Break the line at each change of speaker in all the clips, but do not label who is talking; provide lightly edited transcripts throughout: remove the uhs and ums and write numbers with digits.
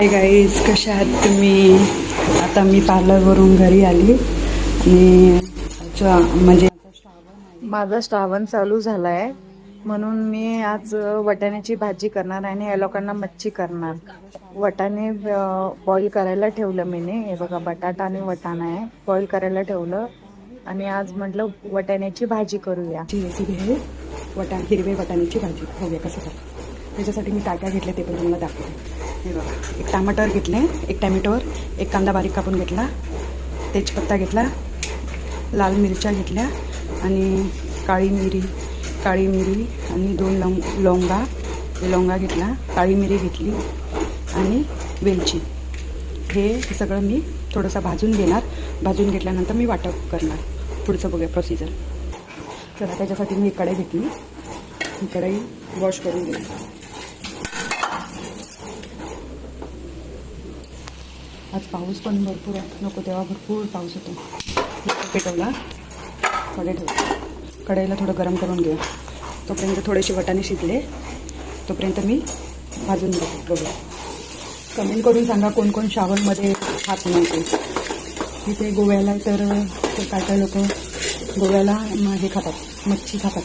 Hi guys, कशा आहात तुम्ही? आता मी पार्लरवरून घरी आली आणि म्हणजे माझा श्रावण चालू झाला आहे, म्हणून मी आज वटाण्याची भाजी करणार आणि या लोकांना मच्छी करणार. वटाणे बॉईल करायला ठेवलं मीने. हे बघा, बटाटा आणि वटाणा आहे, बॉईल करायला ठेवलं आणि आज म्हटलं वटाण्याची भाजी करूया. ही रेसिपी आहे हिरवे वटाण्याची भाजी. बघूया कसं करतो. त्याच्यासाठी मी काय काय घेतले ते पण तुम्हाला दाखवते. हे बघा, एक टमाटर घेतले, एक टॅमॅटोवर, एक कांदा बारीक कापून घेतला, तेजपत्ता घेतला, लाल मिरच्या घेतल्या आणि काळी मिरी आणि 2 लवंगा घेतला, काळी मिरी घेतली आणि वेलची. हे सगळं मी थोडंसं भाजून घेणार. भाजून घेतल्यानंतर मी वाटप करणार. पुढचं बघूया प्रोसिजर. चला, त्याच्यासाठी मी एक कढई घेतली. ही कढई वॉश करून घेतली. आज पाऊस पण भरपूर आहे, नको तेव्हा भरपूर पाऊस होतो. पेटवला, कढई ठेवला. कढईला थोडं गरम करून घ्या. तोपर्यंत थोडेसे वटाणे शिजले, तोपर्यंत मी भाजून घेते. बघूया. कमेंट करून सांगा कोण कोण श्रावणमध्ये खात नाही. तिथे गोव्याला तर काय लोक गोव्याला हे खातात, मच्छी खातात.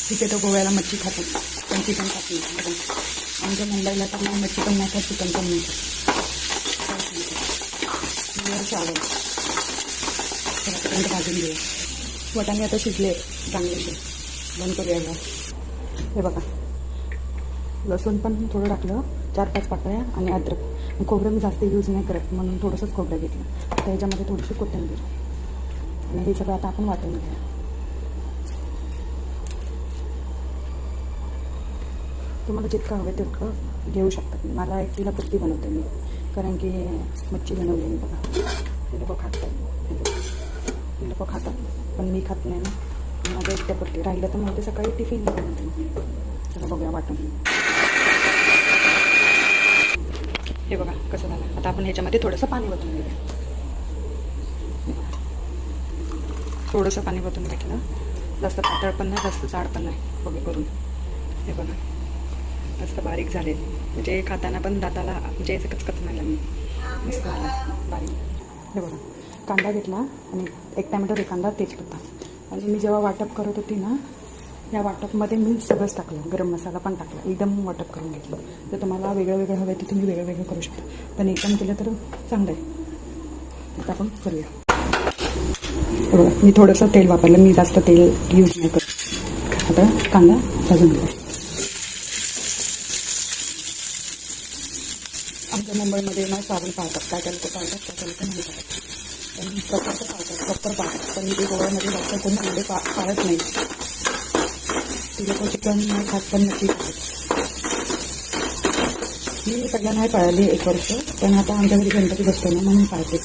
तिथे तर गोव्याला मच्छी खातात, पण चिकन खात नाही. आमच्या मुंबईला तर नाही, मच्छी पण नाही खात, चिकन पण नाही खात. श्रावण त्यापर्यंत भाजून घेऊया. वटाणे आता शिजले चांगलेसे. बंद करूया याला. हे बघा, लसूण पण थोडं टाकलं, 4-5 पाकळ्या आणि अद्रक. खोबरं मी जास्त यूज नाही करत, म्हणून थोडंसंच खोबरं घेतलं. त्याच्यामध्ये थोडीशी कोथिंबीर आणि हे सगळं आता आपण वाटून घेऊया. तुम्हाला जितकं हवं तितकं घेऊ शकतात. मला एकटीला पुरती बनवते मी, कारण की मच्छी बनवली मी. बघा, हे लोक खातात, पण मी खात नाही ना. माझं एकट्या पुरती राहिलं तर मग ते सकाळी टिफिनला बनवते. चला बघूया वाटून. हे बघा कसं झालं. आता आपण ह्याच्यामध्ये थोडंसं पाणी ओतून घेऊया. थोडंसं पाणी ओतून घेतलं. जास्त पातळ पण नाही, जास्त जाड पण नाही. बघा करून. हे बघा, मस्त बारीक झाले, म्हणजे खाताना पण दाताला म्हणजे असं कचकच नाही लागली. मस्त झालं बारीक. हे बघा, कांदा घेतला आणि एक टॅमॅटो, एक कांदा, तेजपत्ता. आणि मी जेव्हा वाटप करत होती ना, या वाटपमध्ये मी सगळंच टाकलं, गरम मसाला पण टाकला. एकदम वाटप करून घेतलं. तर तुम्हाला वेगळं वेगळं हवं आहे तर तुम्ही वेगळं वेगळं करू शकता, पण एकदम केलं तर चांगलं आहे. आता आपण करूया. बघा, मी थोडंसं तेल वापरलं, मी जास्त तेल यूज नाही करत. आता कांदा भाजून घेऊ. आमच्या मुंबईमध्ये नाही श्रावण पाळतात, काय काय लोक पाळतात, काय काय लोक नाही पाळतात. पण प्रॉपर पाळतात. पण इथे गोव्यामध्ये जास्त कोण अंडे पाळत नाही. ती लोक चिकन नाही खात, पण नक्की खातात. मी सगळ्या नाही पाळली 1 वर्ष, पण आता आमच्या घरी गणपती बसतो ना, म्हणून पाळते.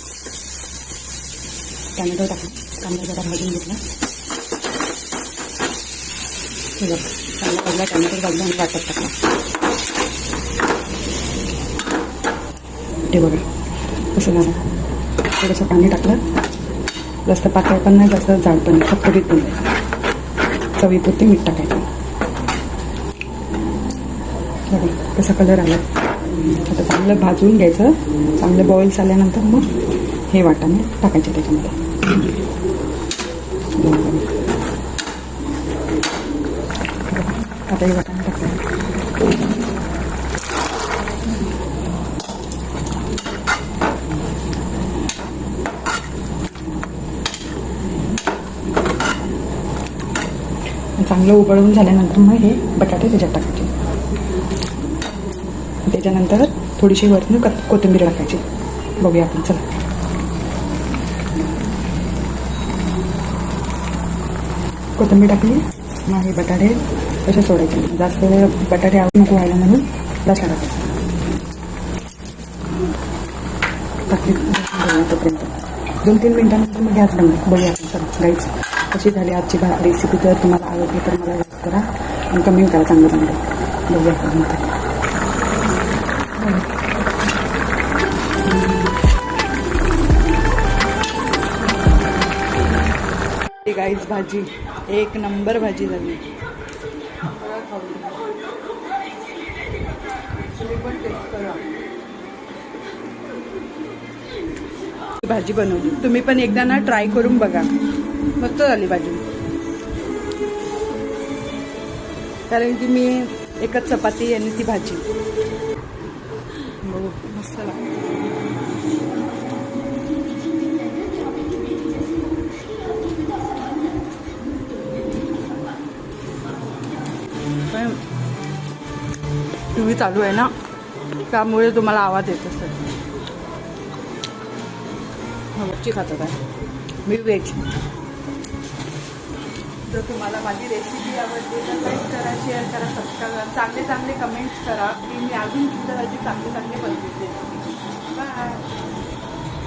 टॅमॅटो टाकला, कांदा जरा भाजून घेतला. हे बघा, कांदा भाजला, टॅमॅटो भाजला आणि वाटत टाकला. ते बघा कसं झालं. थोडंसं पाणी टाकलं, जास्त पातळ पण नाही, जास्त जाड पण नाही, फक्त बीट पण नाही. चवीपुरती मीठ टाकायचं. बघा कसा कलर आला. आता चांगलं भाजून घ्यायचं. चांगलं बॉईल झाल्यानंतर मग हे वाटाणे टाकायचे त्याच्यामध्ये. आता हे वाटाणे टाकायचं. चांगलं उकळून झाल्यानंतर मग हे बटाटे त्याच्यात टाकायचे. त्याच्यानंतर थोडीशी वरून कोथिंबीर टाकायची. बघूया आपण. चला, कोथिंबीर टाकली. मग हे बटाटे कसे सोडायचे. जास्त वेळ बटाटे आवड नको व्हायला म्हणून जास्त टाकायचं. टाकली तोपर्यंत 2-3 मिनिटांनंतर मग गॅस बंद. बघूया आपण. चला गाईच, कशी झाली आजची रेसिपी. तर तुम्हाला आवडली तर मला लाईक करा आणि कमेंट करा चांगलं चांगलं. बघूया आपण नंतर. गाईज, भाजी 1 नंबर भाजी झाली. तुम्ही पण टेस्ट करा. भाजी बनवली. तुम्ही पण एकदा ना ट्राय करून बघा, मस्त झाली भाजी. कारण की मी एकच चपाती आणि ती भाजी बघू मस्त लागली. टीव्ही चालू आहे ना, त्यामुळे तुम्हाला आवाज येत असेल. मच्छी खातात आहे, मी व्हेज. जर तुम्हाला माझी रेसिपी आवडली तर लाईक करा, शेअर करा, सबस्क्राईब करा, चांगले चांगले कमेंट्स करा की मी अजून तुमच्यासाठी चांगले चांगले बनवते. बाय.